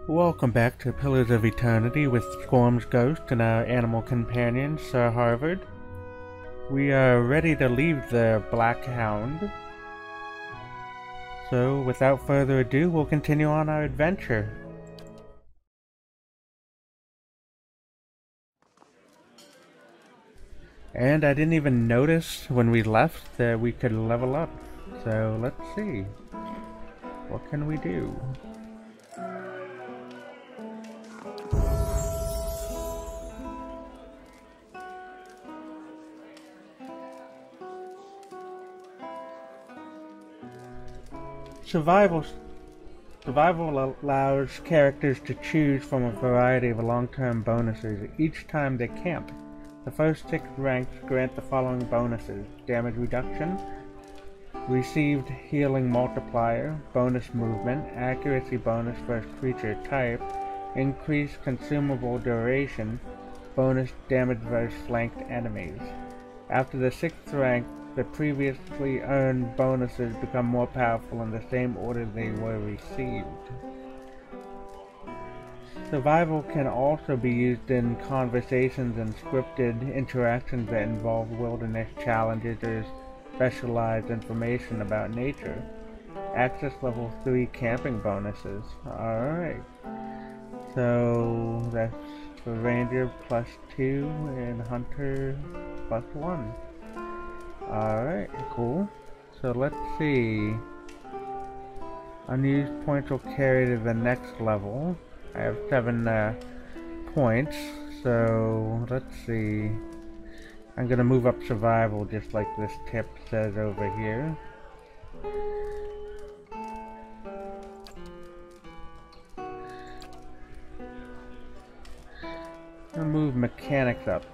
Welcome back to Pillars of Eternity with SkormsGhost and our animal companion, Sir Harvard. We are ready to leave the Black Hound. So, without further ado, we'll continue on our adventure. And I didn't even notice when we left that we could level up. So, let's see. What can we do? Survival allows characters to choose from a variety of long-term bonuses each time they camp. The first 6 ranks grant the following bonuses: damage reduction, received healing multiplier, bonus movement, accuracy bonus for creature type, increased consumable duration, bonus damage versus flanked enemies. After the 6th rank, the previously earned bonuses become more powerful in the same order they were received. Survival can also be used in conversations and scripted interactions that involve wilderness challenges or specialized information about nature. Access level 3 camping bonuses. Alright. So that's for Ranger +2 and Hunter +1. Alright, cool. So let's see. Unused points will carry to the next level. I have 7 points, so let's see. I'm gonna move up survival just like this tip says over here. I'll move mechanics up.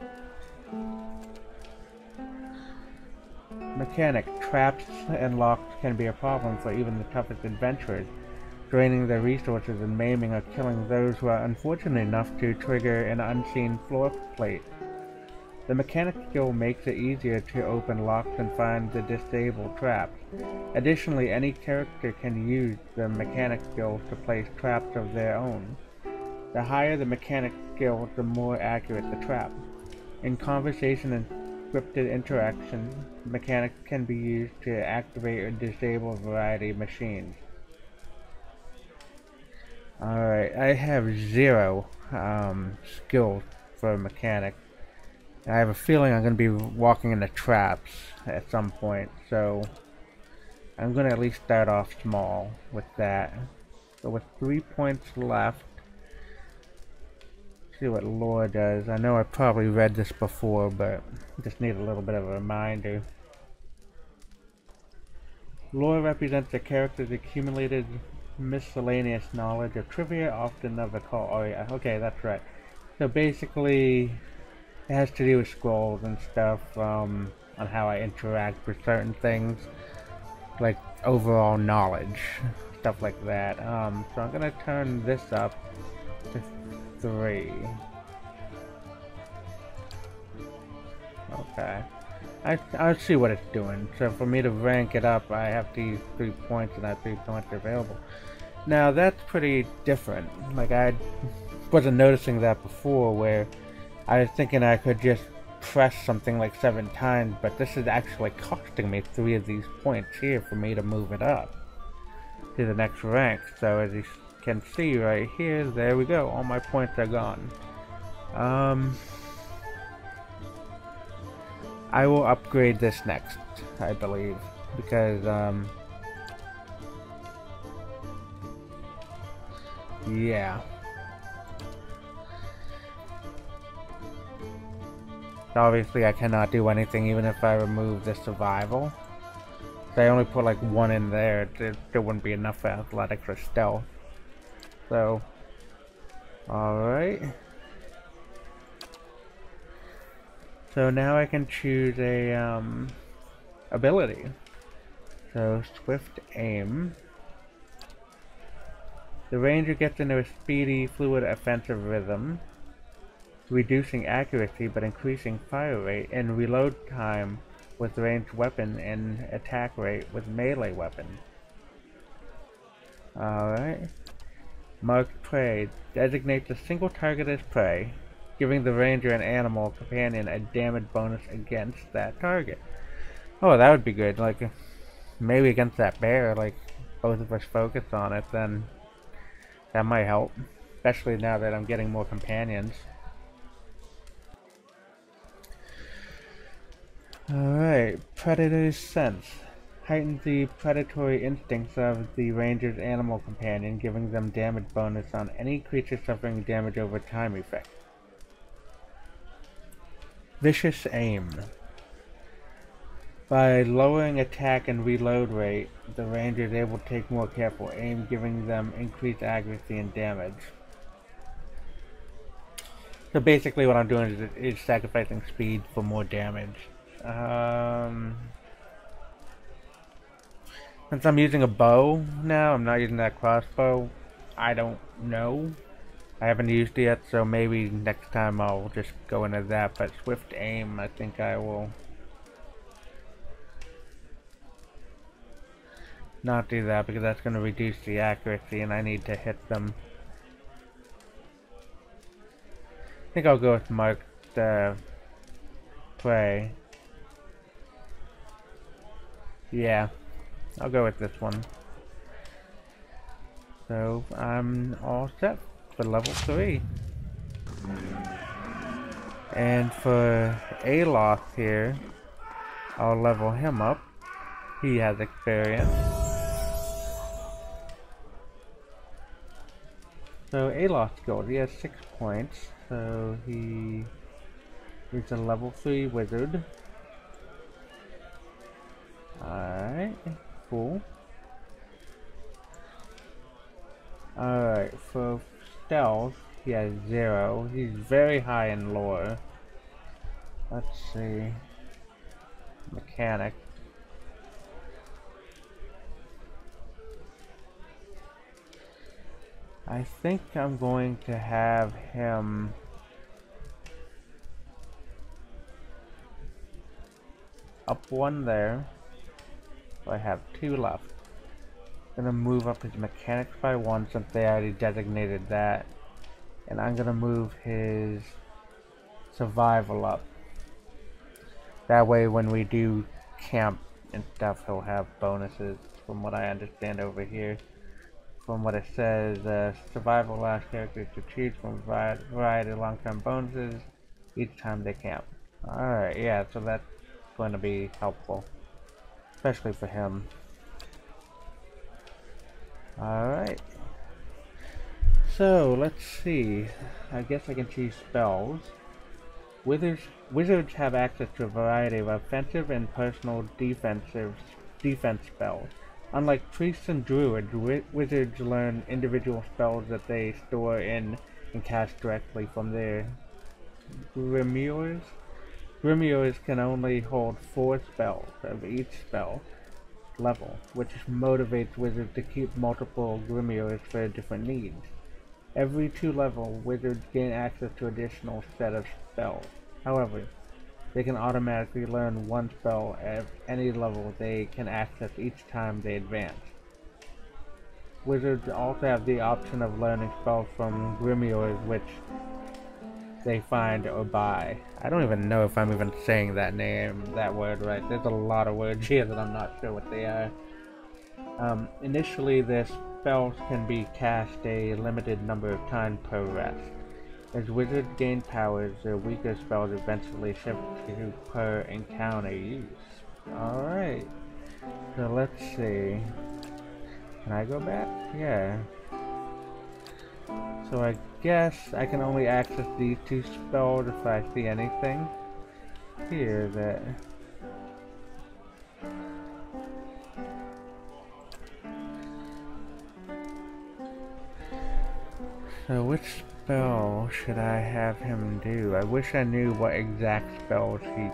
Mechanic, traps and locks can be a problem for even the toughest adventurers, draining their resources and maiming or killing those who are unfortunate enough to trigger an unseen floor plate. The mechanic skill makes it easier to open locks and find the disabled traps. Additionally, any character can use the mechanic skill to place traps of their own. The higher the mechanic skill, the more accurate the trap. In conversation and scripted interaction, mechanics can be used to activate or disable a variety of machines. Alright, I have 0 skills for a mechanic. I have a feeling I'm going to be walking into traps at some point, so I'm going to at least start off small with that. So with 3 points left, see what lore does. I know I probably read this before, but just need a little bit of a reminder. Lore represents a character's accumulated miscellaneous knowledge of trivia, often of occult. Oh yeah, okay, that's right. So basically, it has to do with scrolls and stuff, on how I interact with certain things, like overall knowledge, stuff like that. So I'm gonna turn this up to 3. Okay. I'll see what it's doing. So for me to rank it up, I have to use 3 points, and I have 3 points available. Now that's pretty different. Like, I wasn't noticing that before, where I was thinking I could just press something like 7 times, but this is actually costing me 3 of these points here for me to move it up to the next rank. So as you can see right here, there we go, all my points are gone. I will upgrade this next, I believe, because yeah. Obviously I cannot do anything even if I remove the survival. So I only put like 1 in there, there wouldn't be enough for athletics or stealth. So, alright. So now I can choose a ability. So swift aim. The ranger gets into a speedy, fluid offensive rhythm, reducing accuracy but increasing fire rate and reload time with ranged weapon and attack rate with melee weapon. Alright. Marked prey. Designates a single target as prey, giving the ranger and animal companion a damage bonus against that target. Oh, that would be good. Like, maybe against that bear, like, both of us focus on it, then that might help. Especially now that I'm getting more companions. Alright, Predator's Sense. Heightens the predatory instincts of the ranger's animal companion, giving them damage bonus on any creature suffering damage over time effect. Vicious Aim. By lowering attack and reload rate, the ranger is able to take more careful aim, giving them increased accuracy and damage. So basically what I'm doing is sacrificing speed for more damage. Since I'm using a bow now, I'm not using that crossbow. I don't know. I haven't used it yet, so maybe next time I'll just go into that. But swift aim, I think I will not do that because that's going to reduce the accuracy and I need to hit them. I think I'll go with marked prey. Yeah, I'll go with this one. So I'm all set for level 3. And for Aloth here, I'll level him up. He has experience. So Aloth's gold, he has 6 points. So he's a level 3 wizard. Alright, cool. Alright, for stealth, he has 0. He's very high in lore. Let's see. Mechanic. I think I'm going to have him up 1 there. So I have 2 left. Gonna move up his mechanics by 1 since they already designated that. And I'm gonna move his survival up. That way when we do camp and stuff, he'll have bonuses from what I understand over here. From what it says, survival allows characters to choose from a variety of long-term bonuses each time they camp. Alright, yeah, so that's going to be helpful. Especially for him. Alright. So, let's see. I guess I can choose spells. Wizards have access to a variety of offensive and personal defense spells. Unlike priests and druids, wizards learn individual spells that they store in and cast directly from their grimoires. Grimoires can only hold 4 spells of each spell level, which motivates wizards to keep multiple grimoires for different needs. Every 2 level, wizards gain access to additional set of spells. However, they can automatically learn 1 spell at any level they can access each time they advance. Wizards also have the option of learning spells from grimoires which they find or buy. I don't even know if I'm even saying that word right. There's a lot of words here that I'm not sure what they are. Initially, their spells can be cast a limited number of times per rest. As wizards gain powers, their weaker spells eventually shift to per encounter use. Alright. So let's see. Can I go back? Yeah. So I guess I can only access these 2 spells if I see anything here that... So which spell should I have him do? I wish I knew what exact spells he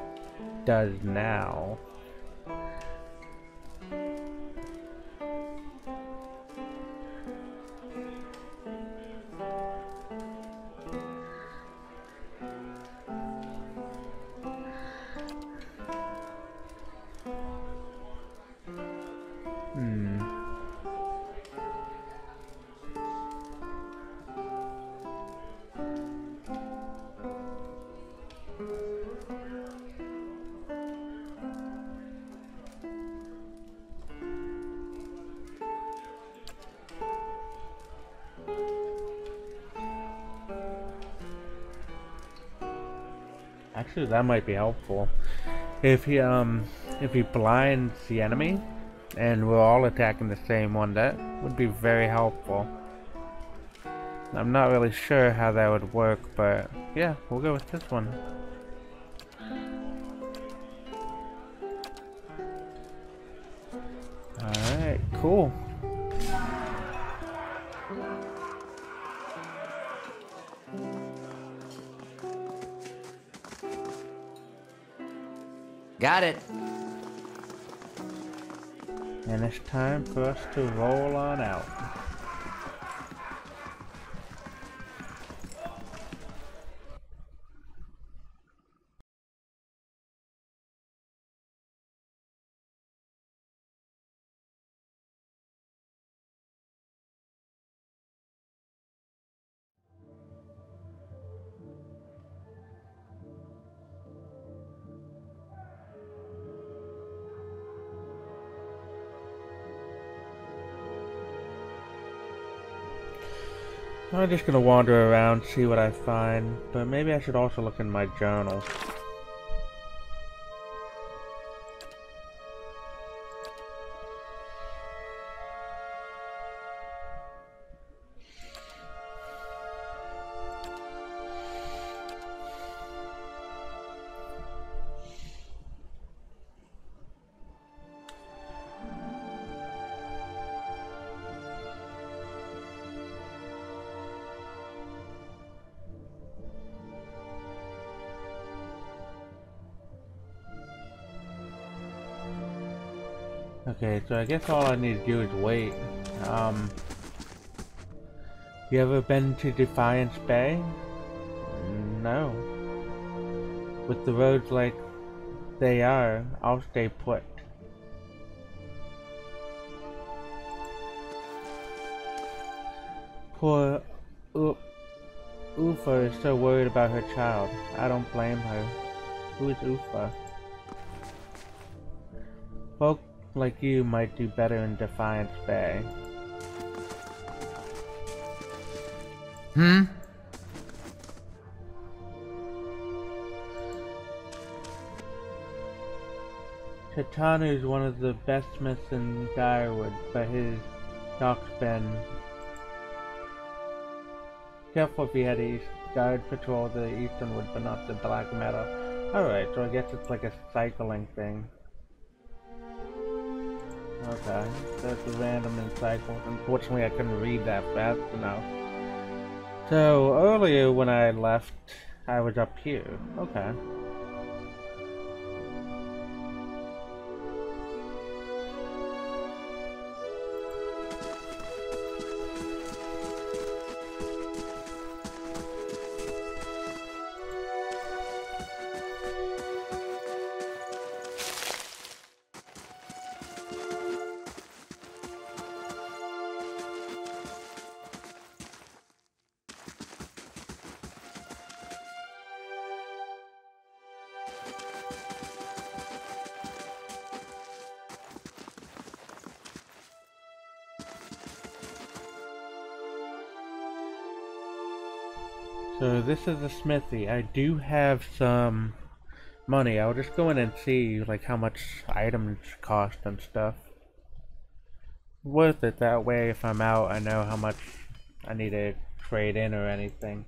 does now. Actually, that might be helpful. If he blinds the enemy, and we're all attacking the same one, that would be very helpful. I'm not really sure how that would work, but yeah, we'll go with this one. Alright, cool. Got it. And it's time for us to roll on out. I'm just gonna wander around, see what I find, but maybe I should also look in my journal. Okay, so I guess all I need to do is wait. You ever been to Defiance Bay? No. With the roads like they are, I'll stay put. Poor Ufa is so worried about her child. I don't blame her. Who is Ufa? Folk like you might do better in Defiance Bay. Chitanu is one of the best smiths in Direwood, but his dock's been... Careful if he had a guard patrol the Easternwood, but not the Black Meadow. Alright, so I guess it's like a cycling thing. Okay, so it's random and cycles. Unfortunately, I couldn't read that fast enough. So, earlier when I left, I was up here. Okay. So this is a smithy. I do have some money. I'll just go in and see like how much items cost and stuff. Worth it that way. If I'm out, I know how much I need to trade in or anything.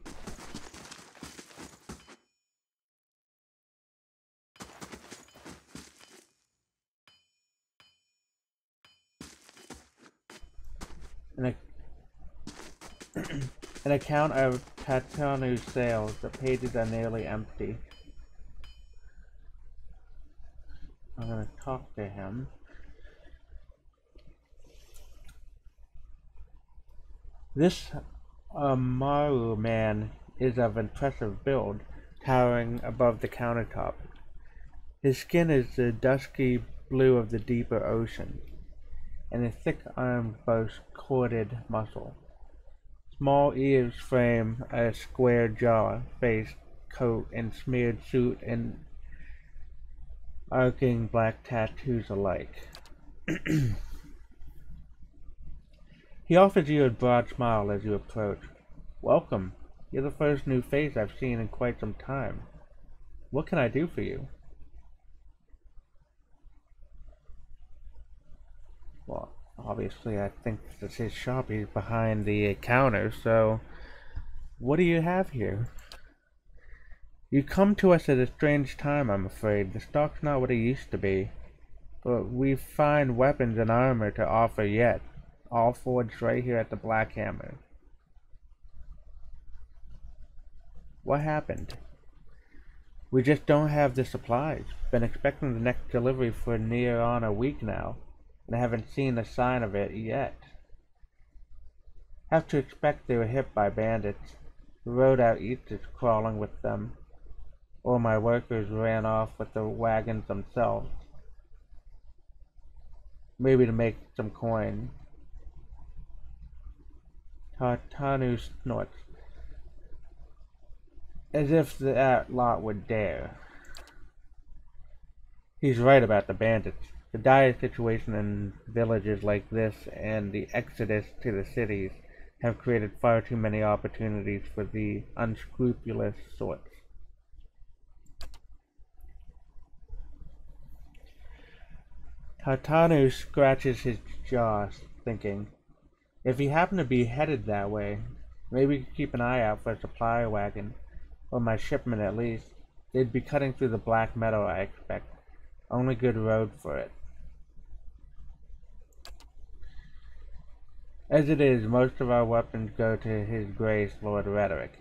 An account of Tatanu's sales. The pages are nearly empty. I'm gonna talk to him. This Maru man is of impressive build, towering above the countertop. His skin is the dusky blue of the deeper ocean, and his thick arms boast corded muscle. Small ears frame a square jaw, face, coat, and smeared suit and arcing black tattoos alike. He offers you a broad smile as you approach. Welcome. You're the first new face I've seen in quite some time. What can I do for you? Well, obviously I think this is his shop. He's behind the counter, so what do you have here? You come to us at a strange time, I'm afraid. The stock's not what it used to be. But we find weapons and armor to offer yet. All forged right here at the Black Hammer. What happened? We just don't have the supplies. Been expecting the next delivery for near on a week now, and I haven't seen a sign of it yet. Have to expect they were hit by bandits. The road out east is crawling with them. Or my workers ran off with the wagons themselves. Maybe to make some coin. Tartanu snorts, as if that lot would dare. He's right about the bandits. The dire situation in villages like this and the exodus to the cities have created far too many opportunities for the unscrupulous sorts. Tartanu scratches his jaw, thinking, if he happened to be headed that way, maybe we could keep an eye out for a supply wagon, or my shipment at least. They'd be cutting through the Black Meadow, I expect. Only good road for it. As it is, most of our weapons go to His Grace Lord Rhetoric.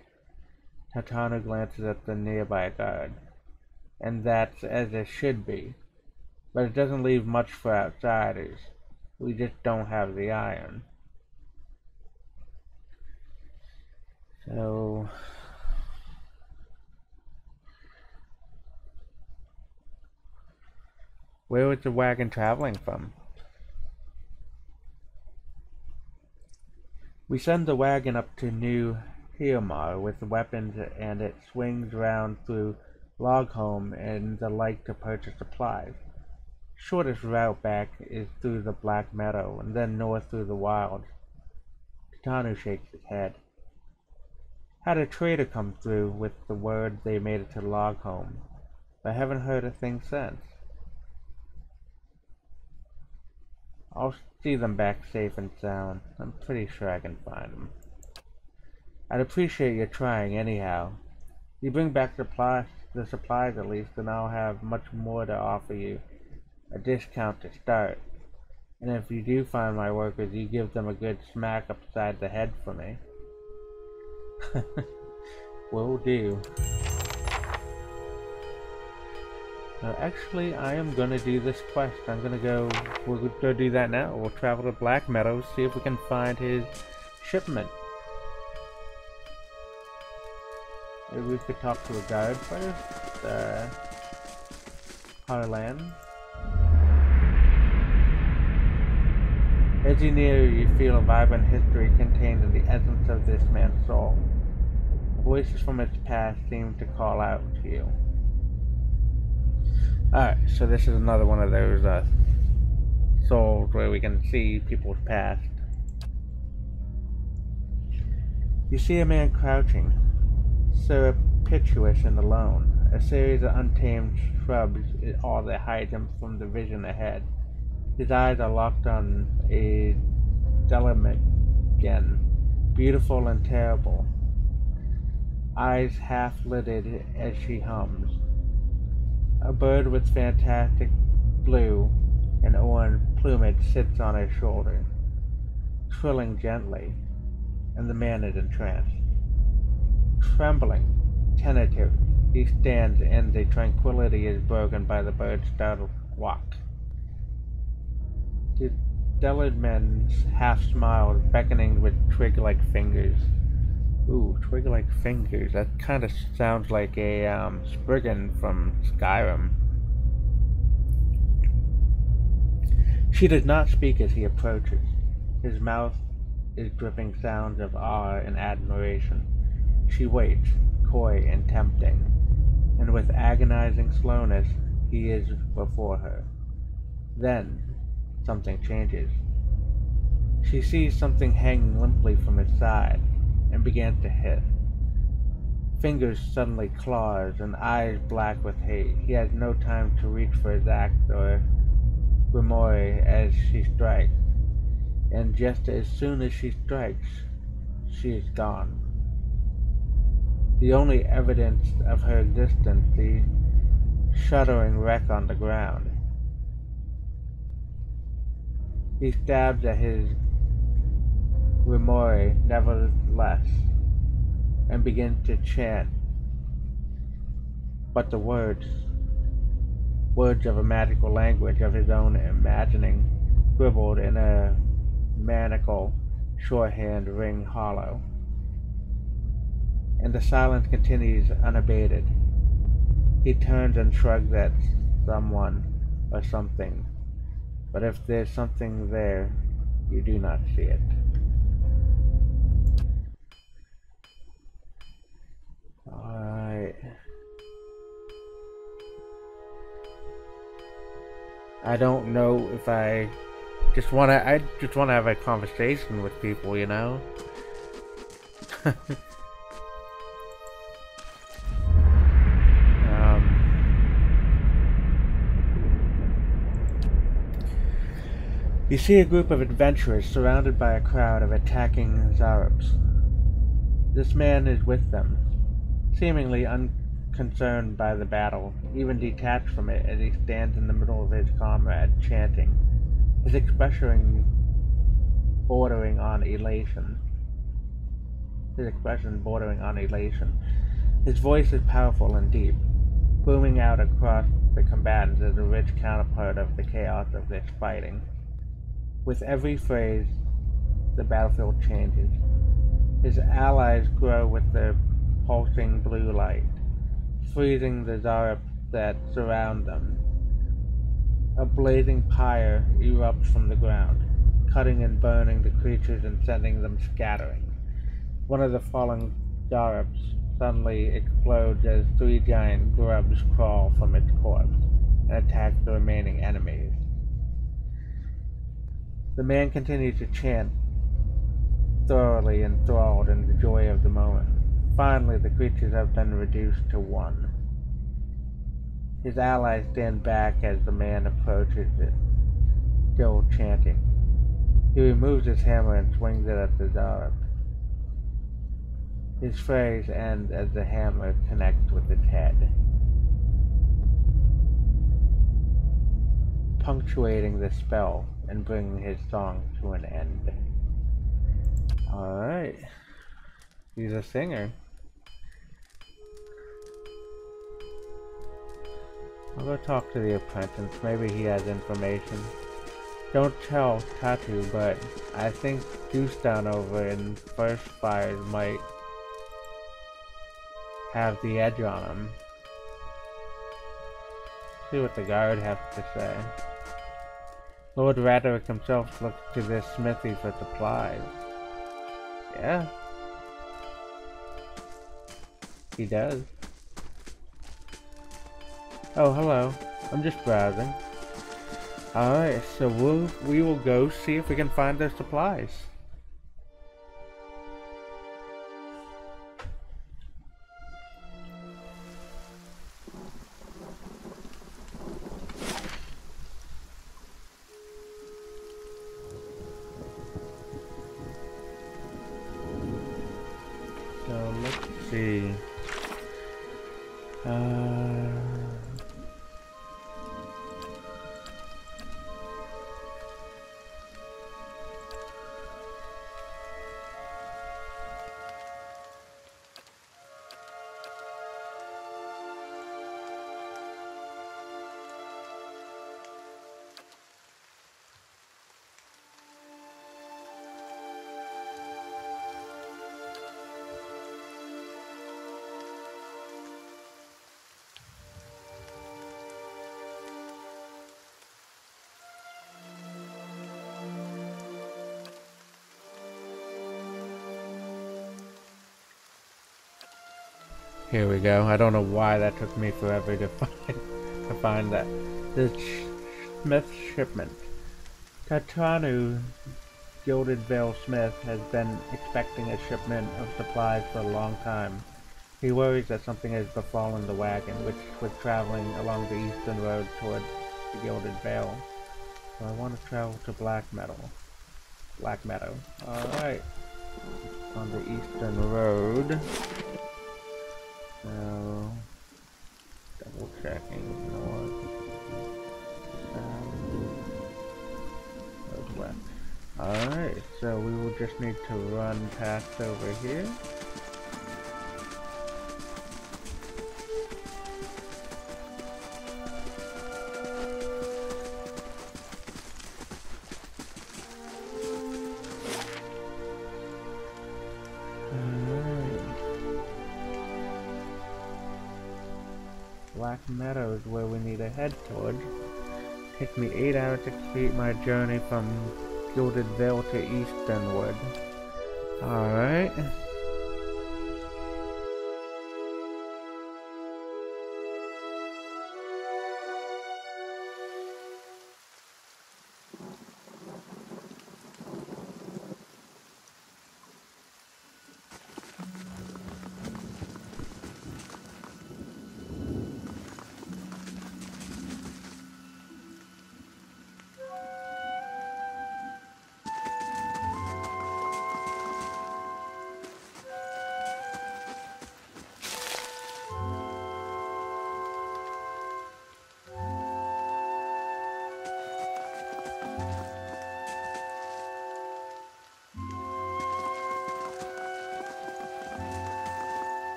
Tartanu glances at the nearby guard, and that's as it should be. But it doesn't leave much for outsiders. We just don't have the iron. So... where was the wagon traveling from? We send the wagon up to New Hiamar with weapons, and it swings round through Logholm and the like to purchase supplies. Shortest route back is through the Black Meadow, and then north through the wilds. Tartanu shakes his head. Had a trader come through with the word they made it to Logholm, but I haven't heard a thing since. I'll see them back safe and sound. I'm pretty sure I can find them. I'd appreciate you trying anyhow. You bring back the supplies at least, and I'll have much more to offer you. A discount to start. And if you do find my workers, you give them a good smack upside the head for me. Will do. Actually, I am gonna do this quest. We'll go do that now. We'll travel to Black Meadows, see if we can find his shipment. Maybe we could talk to a guard first. Harlan. As you near, you feel a vibrant history contained in the essence of this man's soul. Voices from its past seem to call out to you. Alright, so this is another one of those souls where we can see people's past. You see a man crouching, surreptitious and alone. A series of untamed shrubs is all that hides him from the vision ahead. His eyes are locked on a Delamagen, beautiful and terrible. Eyes half-lidded as she hums. A bird with fantastic blue and orange plumage sits on her shoulder, trilling gently, and the man is entranced. Trembling, tentative, he stands, and the tranquility is broken by the bird's startled squawk. The Delamagen's half smiles, beckoning with twig-like fingers. Ooh, twig-like fingers. That kind of sounds like a Spriggan from Skyrim. She does not speak as he approaches. His mouth is dripping sounds of awe and admiration. She waits, coy and tempting, and with agonizing slowness he is before her. Then something changes. She sees something hanging limply from his side, and begins to hiss. fingers suddenly claws and eyes black with hate. He has no time to reach for his axe or Grimoire as she strikes, and just as soon as she strikes, she is gone. The only evidence of her existence, the shuddering wreck on the ground. He stabs at his Grimoire nevertheless, and begins to chant, but the words of a magical language of his own imagining, scribbled in a maniacal shorthand, ring hollow. And the silence continues unabated. He turns and shrugs at someone or something, but if there's something there, you do not see it. Alright. I don't know if I just wanna have a conversation with people, you know? You see a group of adventurers surrounded by a crowd of attacking Zarabs. This man is with them, seemingly unconcerned by the battle, even detached from it as he stands in the middle of his comrade, chanting, his expression bordering on elation. His voice is powerful and deep, booming out across the combatants as a rich counterpart of the chaos of this fighting. With every phrase, the battlefield changes. His allies grow with the pulsing blue light, freezing the Zarab that surround them. A blazing pyre erupts from the ground, cutting and burning the creatures and sending them scattering. One of the fallen Zarabs suddenly explodes as 3 giant grubs crawl from its corpse and attack the remaining enemies. The man continues to chant, thoroughly enthralled in the joy of the moment. Finally, the creatures have been reduced to 1. His allies stand back as the man approaches it, still chanting. He removes his hammer and swings it at the Zarab. His phrase ends as the hammer connects with its head, punctuating the spell and bringing his song to an end. Alright. He's a singer. I'll go talk to the apprentice. Maybe he has information. Don't tell Tatu, but I think Deuce down over in First Fires might have the edge on him. See what the guard has to say. Lord Raderick himself looks to this smithy for supplies. Yeah. He does. Oh, hello. I'm just browsing. Alright, so we will go see if we can find their supplies. So let's see. Here we go. I don't know why that took me forever to find that. The Smith shipment. Tatranu, Gilded Veil Smith, has been expecting a shipment of supplies for a long time. He worries that something has befallen the wagon, which was traveling along the eastern road toward the Gilded Vale. So I want to travel to Black Meadow. Alright. On the eastern road. So, double checking north. West. Alright, so we will just need to run past over here. Black Meadow is where we need to head toward. Takes me 8 hours to complete my journey from Gilded Vale to Easternwood. Alright.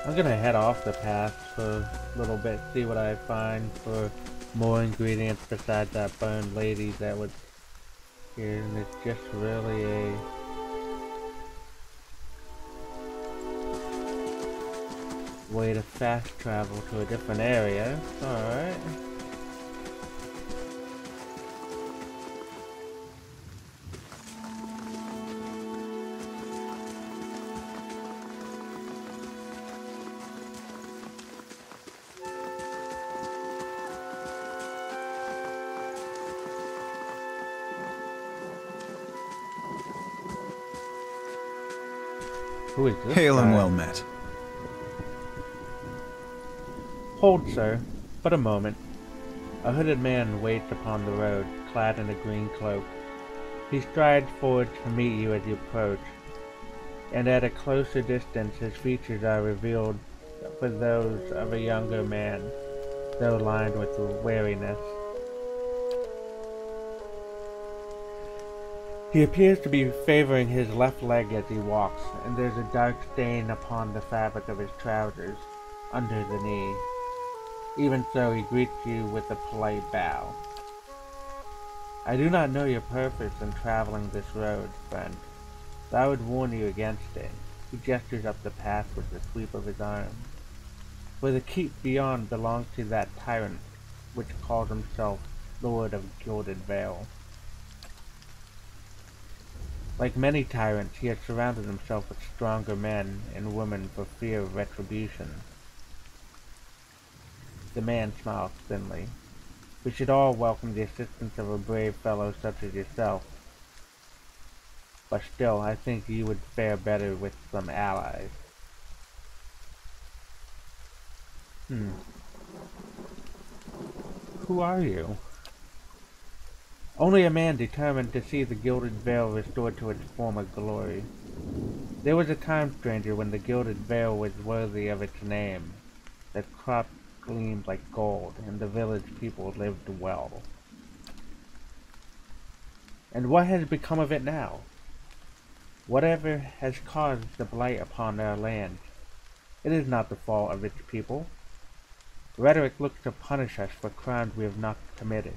I'm gonna head off the path for a little bit, see what I find for more ingredients besides that burned lady that was here, and it's just really a way to fast travel to a different area. Alright. Who is this Hail guy? and well met. Hold, sir, but a moment. A hooded man waits upon the road, clad in a green cloak. He strides forward to meet you as you approach, and at a closer distance his features are revealed for those of a younger man, though lined with wariness. He appears to be favoring his left leg as he walks, and there's a dark stain upon the fabric of his trousers, under the knee. Even so, he greets you with a polite bow. I do not know your purpose in traveling this road, friend, so I would warn you against it. He gestures up the path with a sweep of his arm. For the keep beyond belongs to that tyrant, which calls himself Lord of Gilded Vale. Like many tyrants, he has surrounded himself with stronger men and women for fear of retribution. The man smiles thinly. We should all welcome the assistance of a brave fellow such as yourself. But still, I think you would fare better with some allies. Who are you? Only a man determined to see the Gilded Vale restored to its former glory. There was a time, stranger, when the Gilded Vale was worthy of its name. The crops gleamed like gold, and the village people lived well. And what has become of it now? Whatever has caused the blight upon our land, it is not the fault of its people. Rhetoric looks to punish us for crimes we have not committed,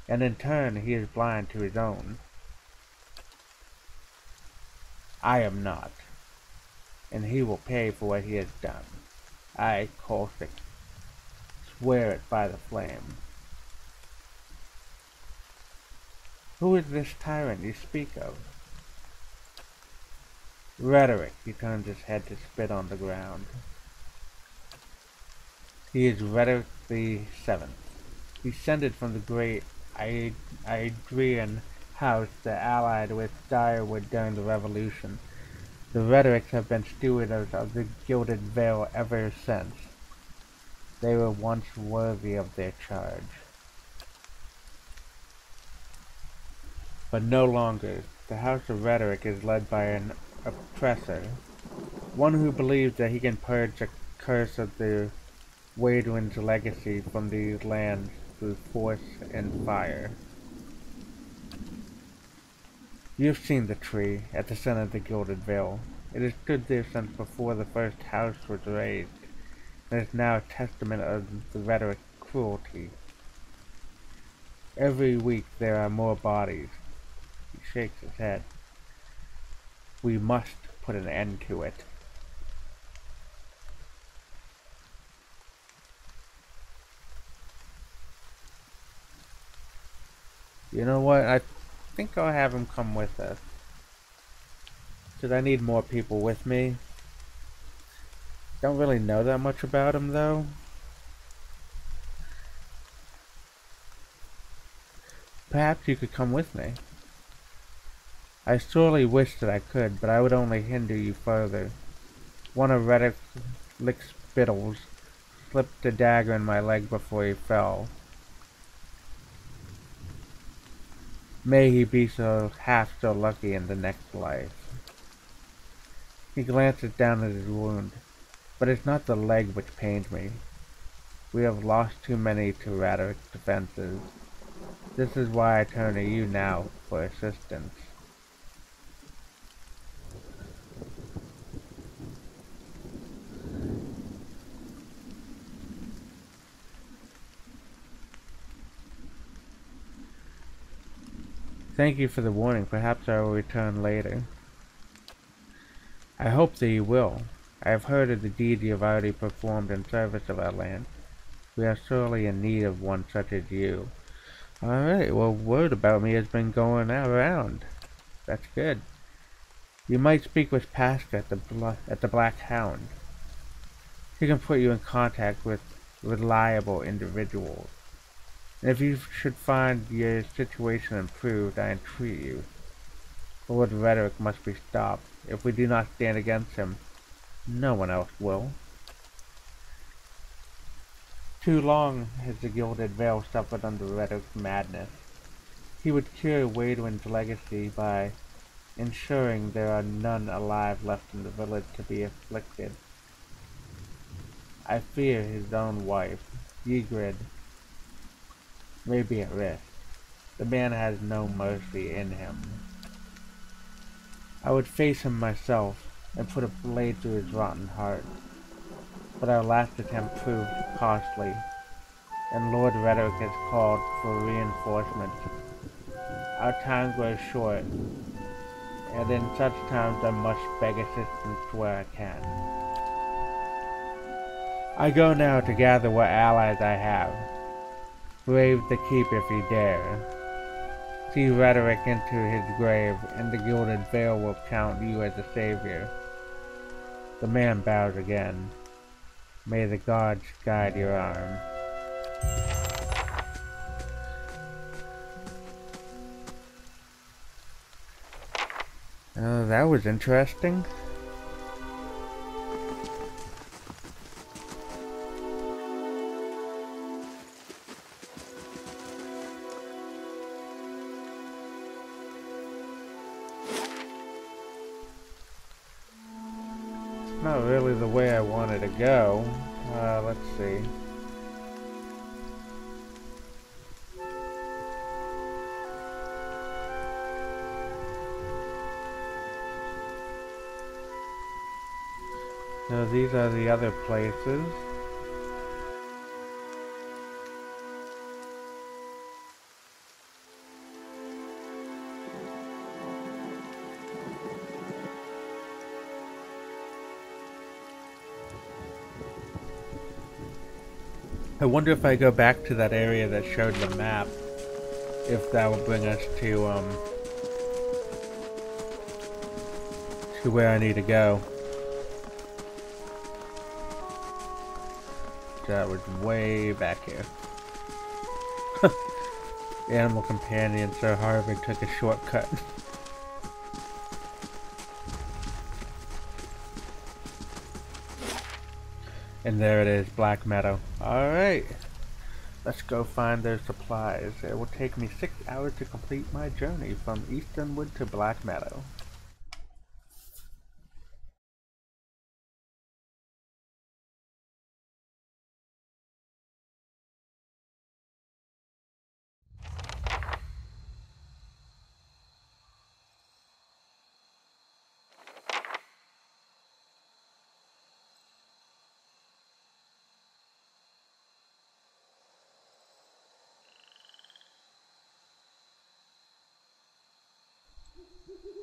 and in turn he is blind to his own. I am not, and he will pay for what he has done. I, Corsic, swear it by the flame. Who is this tyrant you speak of? Rhetoric, he turns his head to spit on the ground. He is Rhetoric the Seventh, descended from the great I Adrian house that allied with Direwood during the Revolution. The Rhetorics have been stewards of the Gilded Veil ever since. They were once worthy of their charge. But no longer. The House of Rhetoric is led by an oppressor, one who believes that he can purge the curse of the Waidwin's legacy from these lands through force and fire. You've seen the tree at the center of the Gilded Vale. It has stood there since before the first house was raised, and is now a testament of the Rhetoric cruelty. Every week there are more bodies. He shakes his head. We must put an end to it. You know what? I think I'll have him come with us. Should I need more people with me? Don't really know that much about him, though. Perhaps you could come with me. I sorely wish that I could, but I would only hinder you further. One of Reddick's Spittles slipped a dagger in my leg before he fell. May he be half so lucky in the next life. He glances down at his wound, but it's not the leg which pains me. We have lost too many to Raderick's defenses. This is why I turn to you now for assistance. Thank you for the warning. Perhaps I will return later. I hope that you will. I have heard of the deed you have already performed in service of our land. We are sorely in need of one such as you. Alright, well, word about me has been going around. That's good. You might speak with Pasca at the Black Hound. He can put you in contact with reliable individuals. And if you should find your situation improved, I entreat you. Lord Rhetoric must be stopped. If we do not stand against him, no one else will. Too long has the Gilded Veil suffered under Rhetoric's madness. He would cure Waidwin's legacy by ensuring there are none alive left in the village to be afflicted. I fear his own wife, Ygritte, may be at risk. The man has no mercy in him. I would face him myself and put a blade through his rotten heart. But our last attempt proved costly, and Lord Rhetoric has called for reinforcements. Our time grows short, and in such times I must beg assistance where I can. I go now to gather what allies I have. Brave the keep if you dare. See Rhetoric into his grave, and the Gilded Veil will count you as a savior. The man bows again. May the gods guide your arm. That was interesting. Not really the way I wanted to go. Let's see. So these are the other places. I wonder if I go back to that area that showed the map, if that will bring us to where I need to go. That was way back here. animal companion, so Harvard took a shortcut. And there it is, Black Meadow. Alright, let's go find those supplies. It will take me 6 hours to complete my journey from Easternwood to Black Meadow.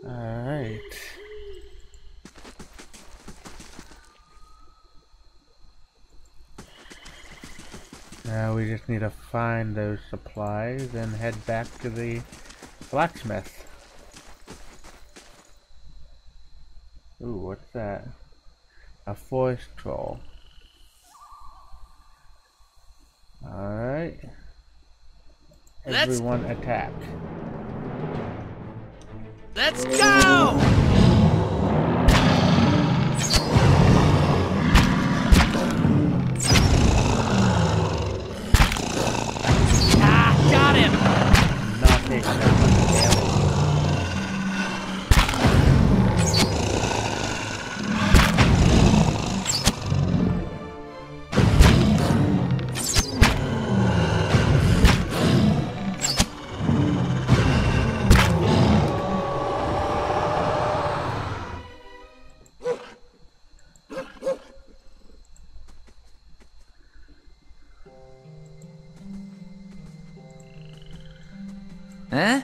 Alright. Now we just need to find those supplies and head back to the blacksmith. Ooh, what's that? A forest troll. Alright. Everyone attack. Let's go! Ah, got him! Not taking that much damage. Huh?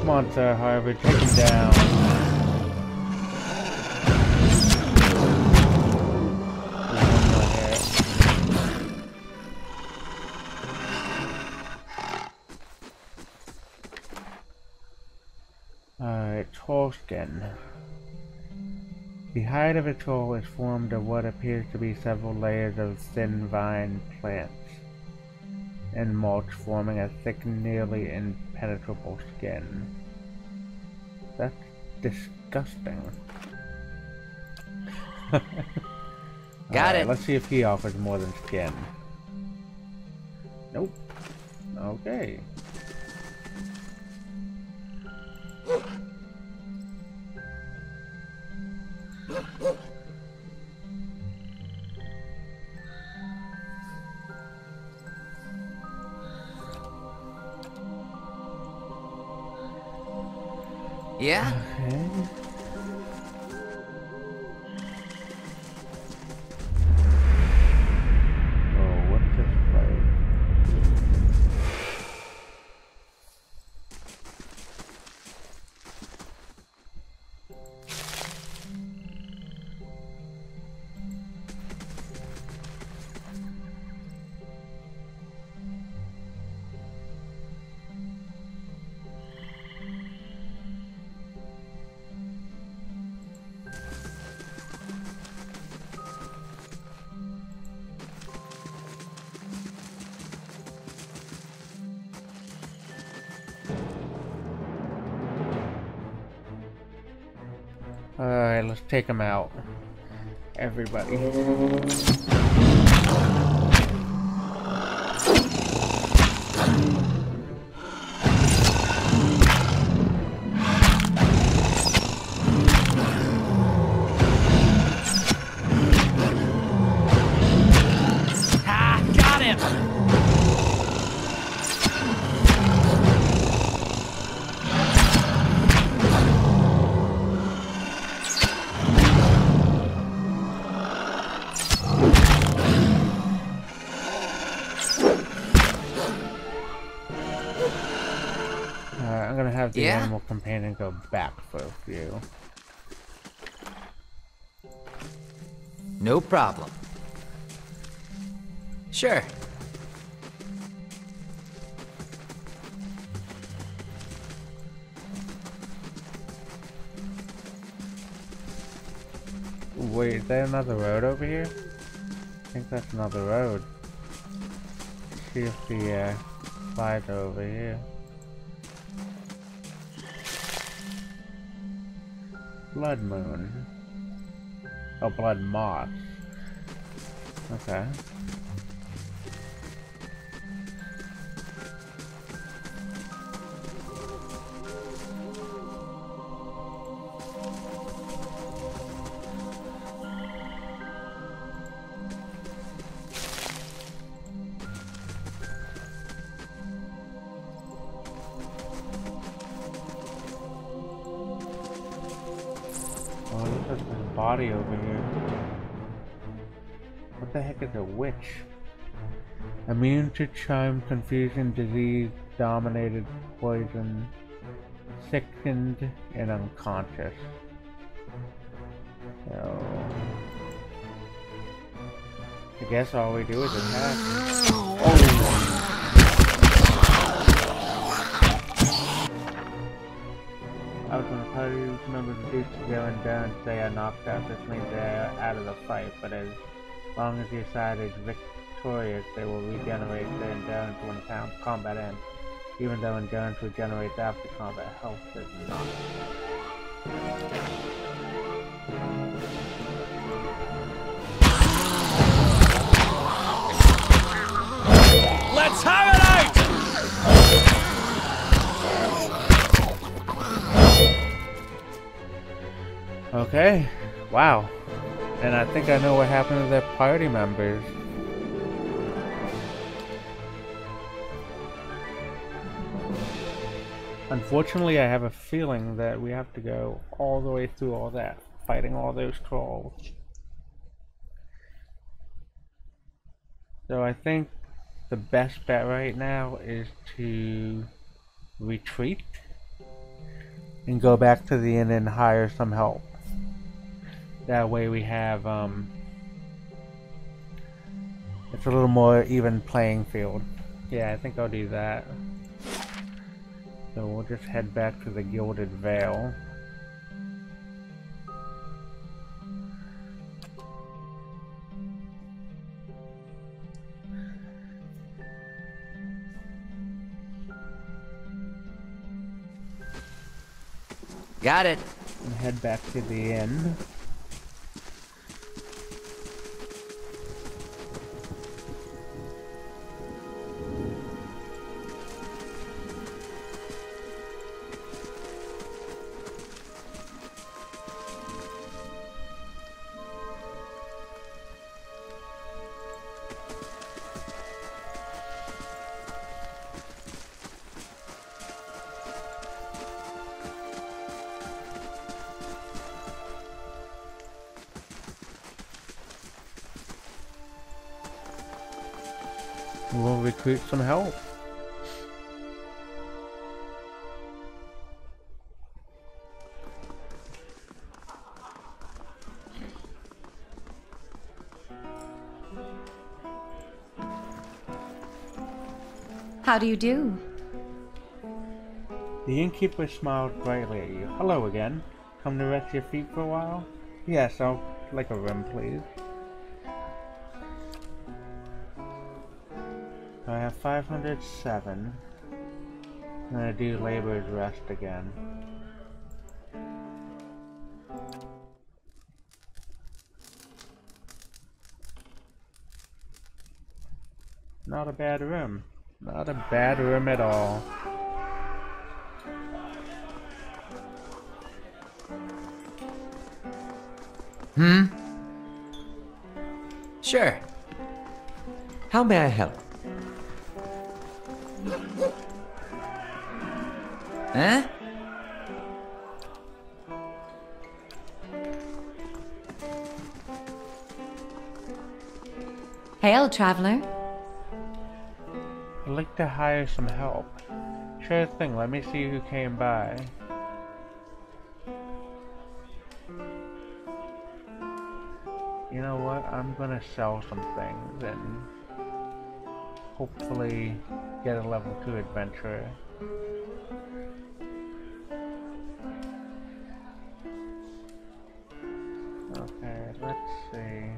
Monster, however, take him down. Alright, troll skin. The hide of a troll is formed of what appears to be several layers of thin vine plants and mulch, forming a thick, nearly impenetrable skin. That's disgusting. Got it. Let's see if he offers more than skin. Nope. Okay. Yeah? Okay. Oh, what's this place? Alright, let's take him out. Everybody. Ha! Got him! let the Yeah? animal companion go back for a few. No problem. Sure. Wait, is there another road over here? I think that's another road. See if the slides are over here. Blood moon. Oh, blood moss. Okay. Oh, look at this body over here. What the heck is a witch? Immune to charm, confusion, disease, dominated, poison, sickened, and unconscious. So, I guess all we do is attack. Oh! I was gonna tell you, remember the dudes going down today are knocked out. This means they're out of the fight, but as long as your side is victorious, they will regenerate their endurance when combat ends. Even though endurance regenerates after combat, health does not. Let's have it out! Okay, wow. And I think I know what happened to their party members. Unfortunately, I have a feeling that we have to go all the way through all that, fighting all those trolls. So I think the best bet right now is to retreat and go back to the inn and hire some help. That way we have, it's a little more even playing field. Yeah, I think I'll do that. So we'll just head back to the Gilded Vale. Got it. And head back to the inn. We'll recruit some help. How do you do? The innkeeper smiled brightly at you. Hello again. Come to rest your feet for a while? Yes, I'll like a room, please. I have 507. I'm gonna do laborer's rest again. Not a bad room. Not a bad room at all. Sure. How may I help? Huh? Hail, traveler. I'd like to hire some help. Sure thing, let me see who came by. You know what? I'm gonna sell some things and hopefully get a level 2 adventurer. Okay, let's see.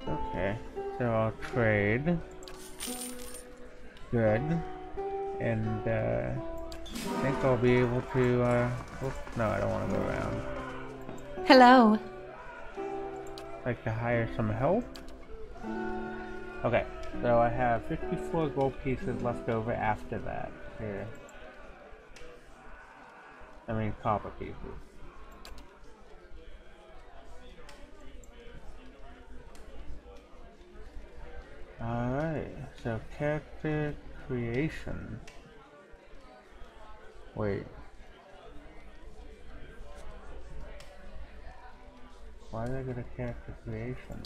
Okay, so I'll trade. Good. And I think I'll be able to oops, no, I don't want to go around. Hello. Like to hire some help? Okay, so I have 54 gold pieces left over after that. Here. I mean copper pieces. Alright, so character creation. Wait. Why did I get a character creation?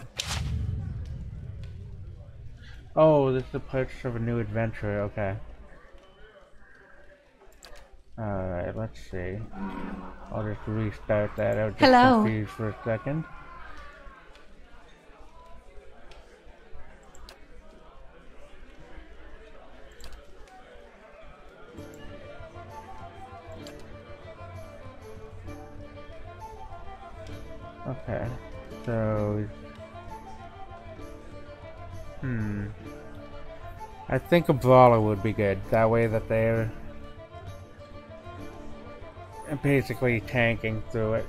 Oh, this is the purchase of a new adventure, okay. Alright, let's see. I'll just restart that. I was just confused for a second. Okay, so I think a brawler would be good. That way that they're basically tanking through it.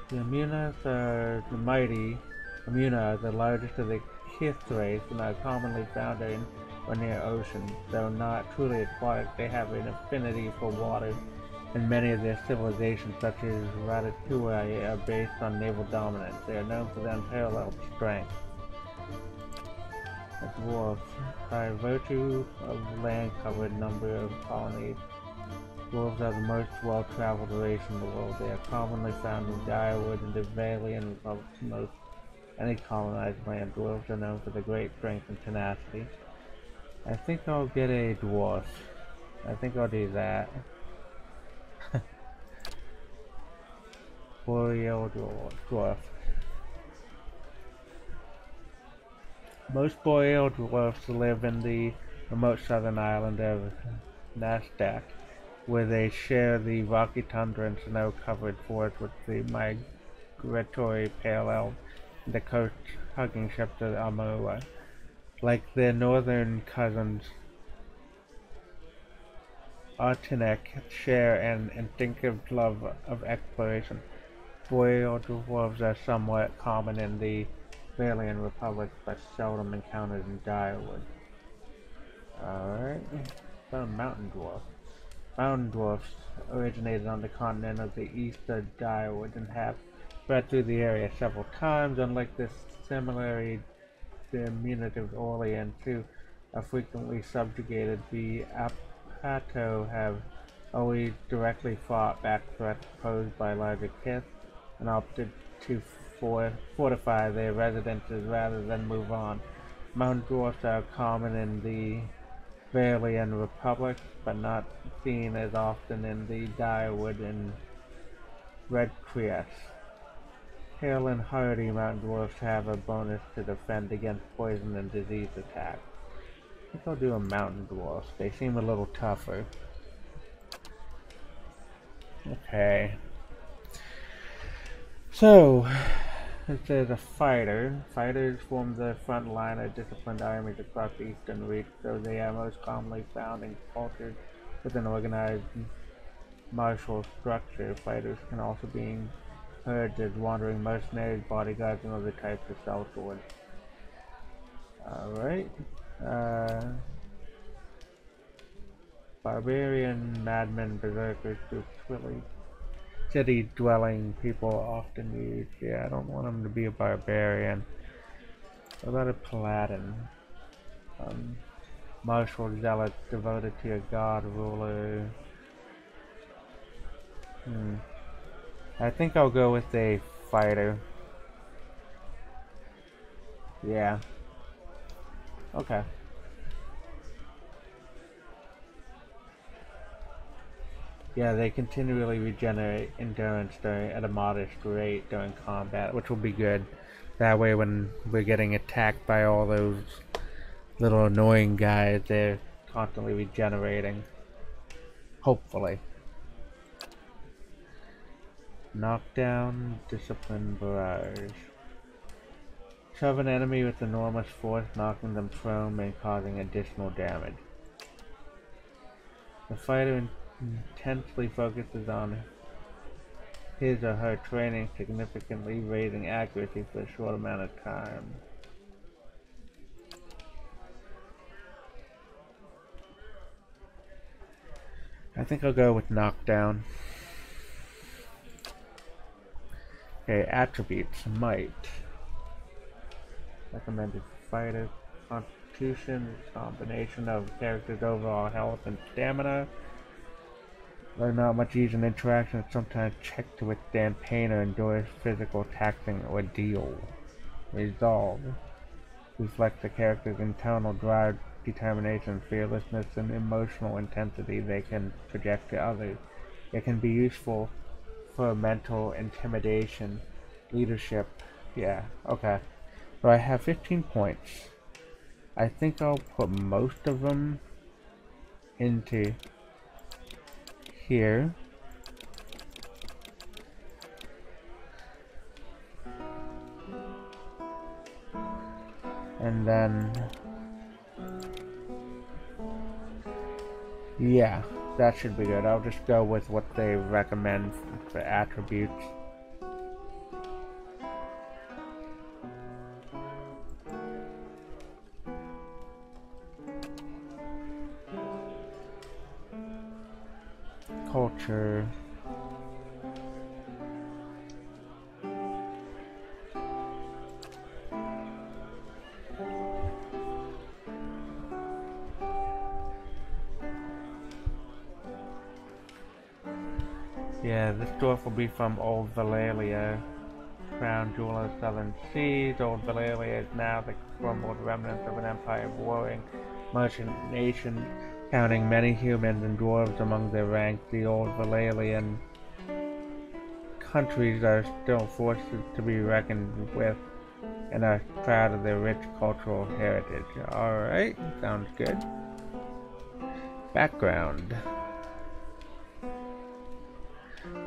The Amunas are the mighty. Amuna are the largest of the Kith race and are commonly found in or near oceans. Though not truly aquatic, they have an affinity for water, and many of their civilizations, such as Ratatouille, are based on naval dominance. They are known for their unparalleled strength. A dwarf, by virtue of land-covered number of colonies, dwarves are the most well-traveled race in the world. They are commonly found in Direwood and the Valian of most any colonized land. Dwarves are known for their great strength and tenacity. I think I'll get a dwarf. I think I'll do that. Boreal dwarf. Most boreal dwarfs live in the remote southern island of Nasdaq, where they share the rocky tundra and snow-covered forest with the migratory pale elves and the coast-hugging ships of Amua. Like their northern cousins, Artinek share an instinctive love of exploration. Boreal dwarves are somewhat common in the Valian Republic, but seldom encountered in Direwood. Alright, so mountain dwarf. Mountain dwarfs originated on the continent of the east of Direwood and have spread through the area several times. Unlike the similarly diminutive Orleans, who are frequently subjugated, the Apato have always directly fought back threats posed by larger kith and opted to fortify their residences rather than move on. Mountain dwarfs are common in the Valian Republic, but not seen as often in the Direwood and Red Crease. Hale and hardy mountain dwarfs have a bonus to defend against poison and disease attacks. I think I'll do a mountain dwarf. They seem a little tougher. Okay. So, it says a fighter. Fighters form the front line of disciplined armies across the eastern reach, though they are most commonly found in cultures with an organized martial structure. Fighters can also be herds as wandering mercenaries, bodyguards, and other types of sellswords. Alright. Barbarian, madmen, berserkers, twilly. City-dwelling people often use. Yeah, I don't want him to be a barbarian. What about a paladin? Martial zealot devoted to a god ruler. I think I'll go with a fighter. Yeah. Okay. Yeah, they continually regenerate endurance at a modest rate during combat, which will be good. That way when we're getting attacked by all those little annoying guys, they're constantly regenerating. Hopefully. Knockdown, discipline, barrage. Shove an enemy with enormous force, knocking them prone and causing additional damage. The fighter intensely focuses on his or her training, significantly raising accuracy for a short amount of time. I think I'll go with knockdown. Okay, attributes. Might. Recommended fighter. Constitution. Combination of character's overall health and stamina. Though not much ease in interaction, sometimes checked to withstand pain or endure physical taxing ordeal. Resolve. Reflects the character's internal drive, determination, fearlessness, and emotional intensity they can project to others. It can be useful for mental intimidation, leadership. Yeah, okay. So I have 15 points. I think I'll put most of them into here. And then, yeah, that should be good. I'll just go with what they recommend for attributes. Culture. Yeah, this dwarf will be from Old Valeria, crown jewel of the southern seas. Old Valeria is now the crumbled remnants of an empire of warring merchant nation, counting many humans and dwarves among their ranks. The Old Valerian countries are still forces to be reckoned with and are proud of their rich cultural heritage. Alright, sounds good. Background.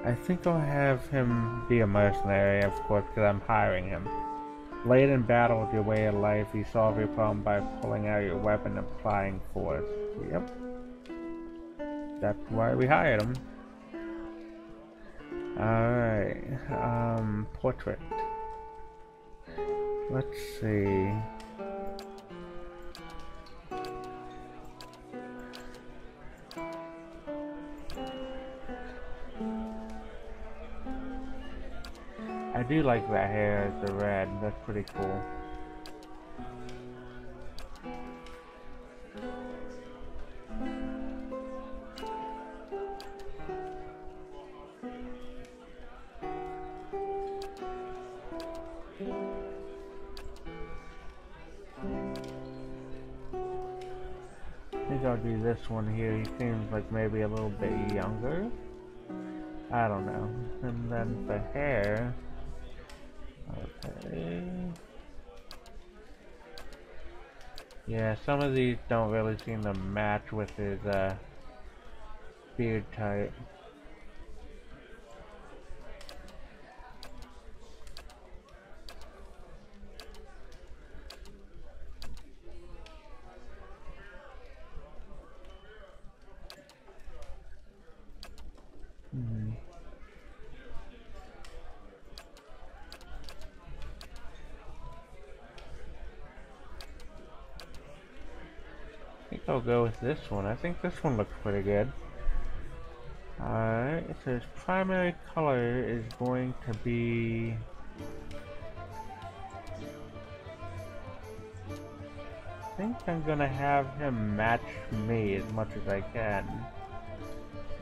I think I'll have him be a mercenary, of course, because I'm hiring him. Late in battle with your way of life, you solve your problem by pulling out your weapon and applying force. Yep. That's why we hired him. Alright, portrait. Let's see. I do like that hair as the red, that's pretty cool. I think I'll do this one here. He seems like maybe a little bit younger. I don't know. And then the hair. Okay. Yeah, some of these don't really seem to match with his beard type. I'll go with this one. I think this one looks pretty good. Alright, so his primary color is going to be... I think I'm gonna have him match me as much as I can.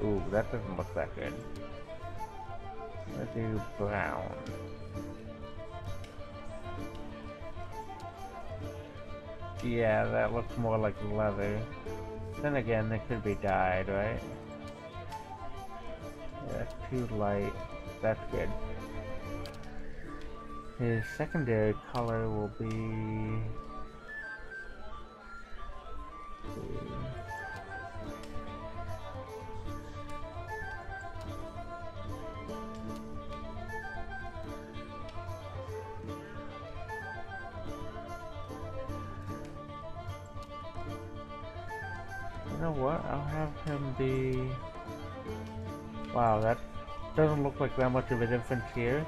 Ooh, that doesn't look that good. Let's do brown. Yeah, that looks more like leather. Then again, it could be dyed, right? Yeah, too light. That's good. His secondary color will be... You know what? I'll have him be... Wow, that doesn't look like that much of a difference here.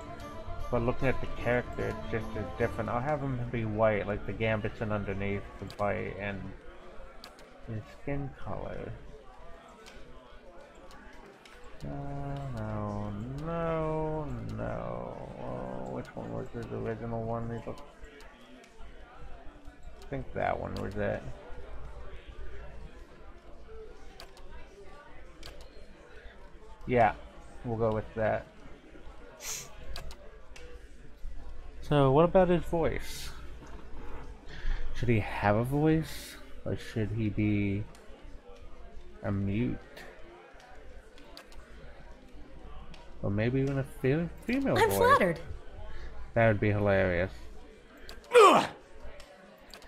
But looking at the character, it's just as different. I'll have him be white, like the gambits and underneath the white, and his skin color. No. Oh, which one was his original one? I think that one was it. Yeah, we'll go with that. So, what about his voice? Should he have a voice? Or should he be a mute? Or maybe even a female voice? I'm flattered. That would be hilarious. Ugh!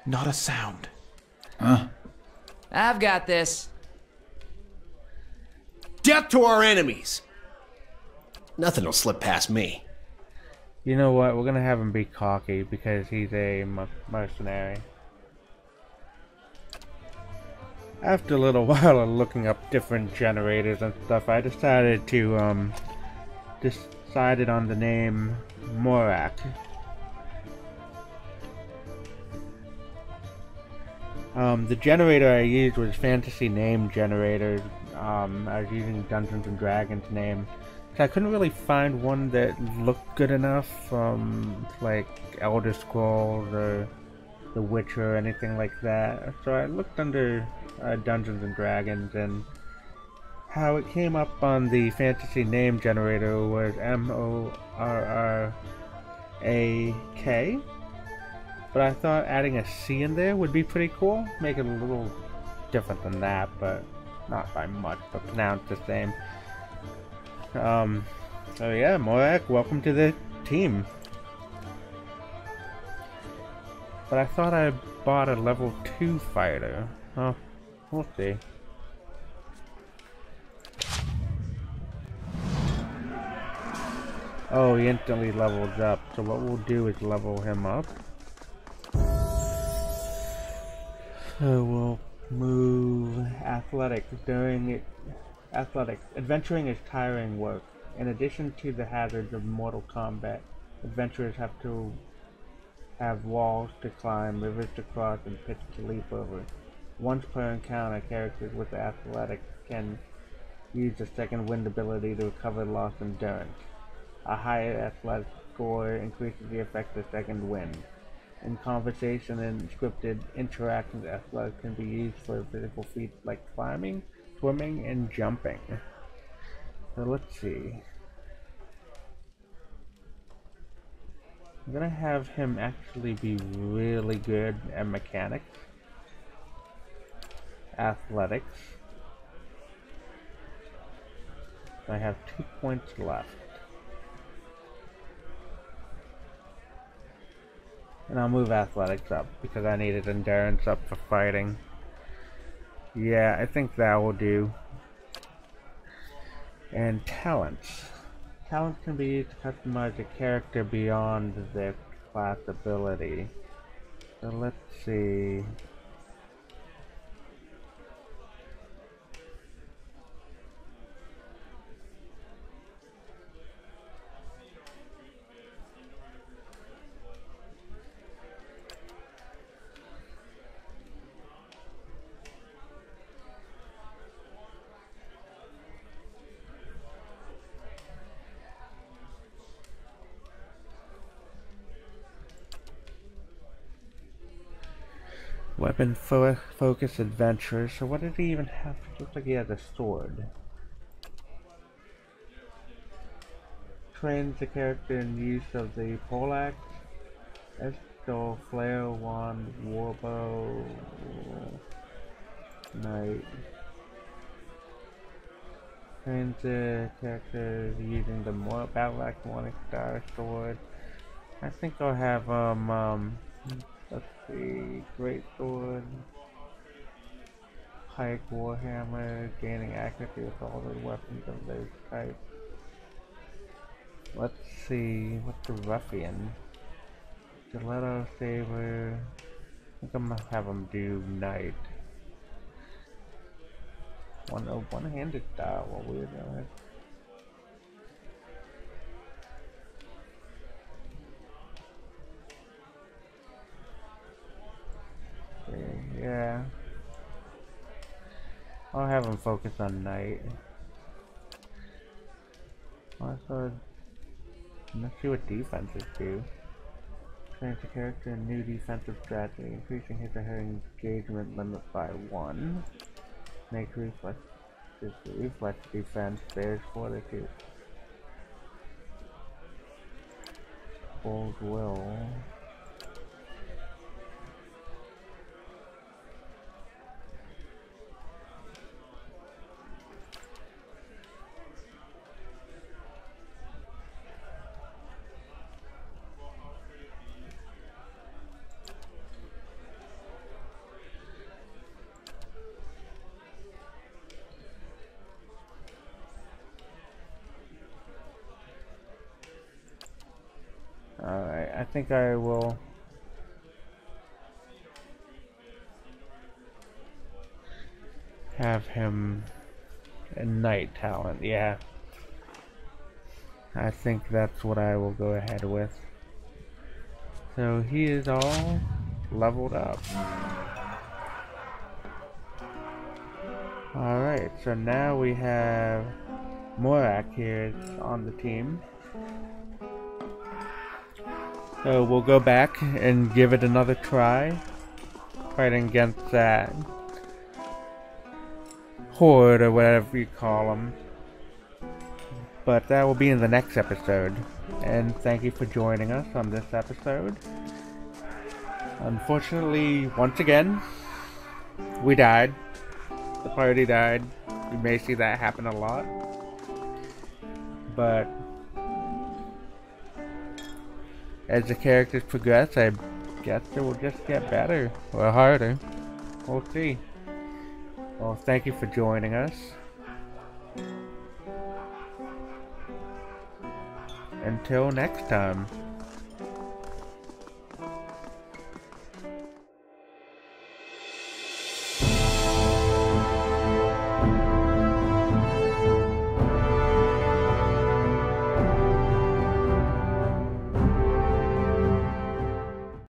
Not a sound. Huh? I've got this. Death to our enemies! Nothing will slip past me. You know what? We're gonna have him be cocky because he's a mercenary. After a little while of looking up different generators and stuff, I decided to decided on the name Morrack. The generator I used was Fantasy Name Generator. I was using Dungeons and Dragons name. So I couldn't really find one that looked good enough from like Elder Scrolls or The Witcher or anything like that. So I looked under Dungeons and Dragons, and how it came up on the Fantasy Name Generator was M-O-R-R-A-K. But I thought adding a C in there would be pretty cool. Make it a little different than that, but not by much, but pronounced the same. So yeah, Morrack, welcome to the team. But I thought I bought a level 2 fighter. Oh, we'll see. Oh, he instantly levels up, so what we'll do is level him up. So we'll move athletics. Adventuring is tiring work. In addition to the hazards of mortal combat, adventurers have to have walls to climb, rivers to cross, and pits to leap over. Once per encounter, characters with athletics can use the second wind ability to recover lost endurance. A higher athletic score increases the effect of second wind. In conversation and scripted interactions, athletics can be used for physical feats like climbing, swimming, and jumping. So let's see. I'm gonna have him actually be really good at mechanics, athletics. I have 2 points left. And I'll move athletics up because I needed endurance up for fighting. Yeah, I think that will do. And talents. Talents can be used to customize a character beyond their class ability. So let's see. Weapon focus adventure. So what did he even have? Looks like he has a sword. Trains the character in use of the poleaxe, Estel, flare, wand, warbow, knight. Trains the character using the battle axe, morning star, sword. I think I'll have let's see, great sword, pike, warhammer, gaining accuracy with all the weapons of those types. Let's see, what's the ruffian? Stiletto, saber. I think I'm gonna have him do knight. One-handed style, what weird that is. Yeah. I'll have him focus on knight. Also, let's see what defenses do. Trains the character a new defensive strategy, increasing his or her engagement limit by 1. Make reflex defense, bears fortitude. Bold will. Alright, I think I will have him a knight talent, yeah. I think that's what I will go ahead with. So he is all leveled up. Alright, so now we have Morrack here on the team. So we'll go back and give it another try, fighting against that horde or whatever you call them. But that will be in the next episode. And thank you for joining us on this episode. Unfortunately, once again, we died. The party died. You may see that happen a lot. But as the characters progress, I guess it will just get better or harder. We'll see. Well, thank you for joining us. Until next time.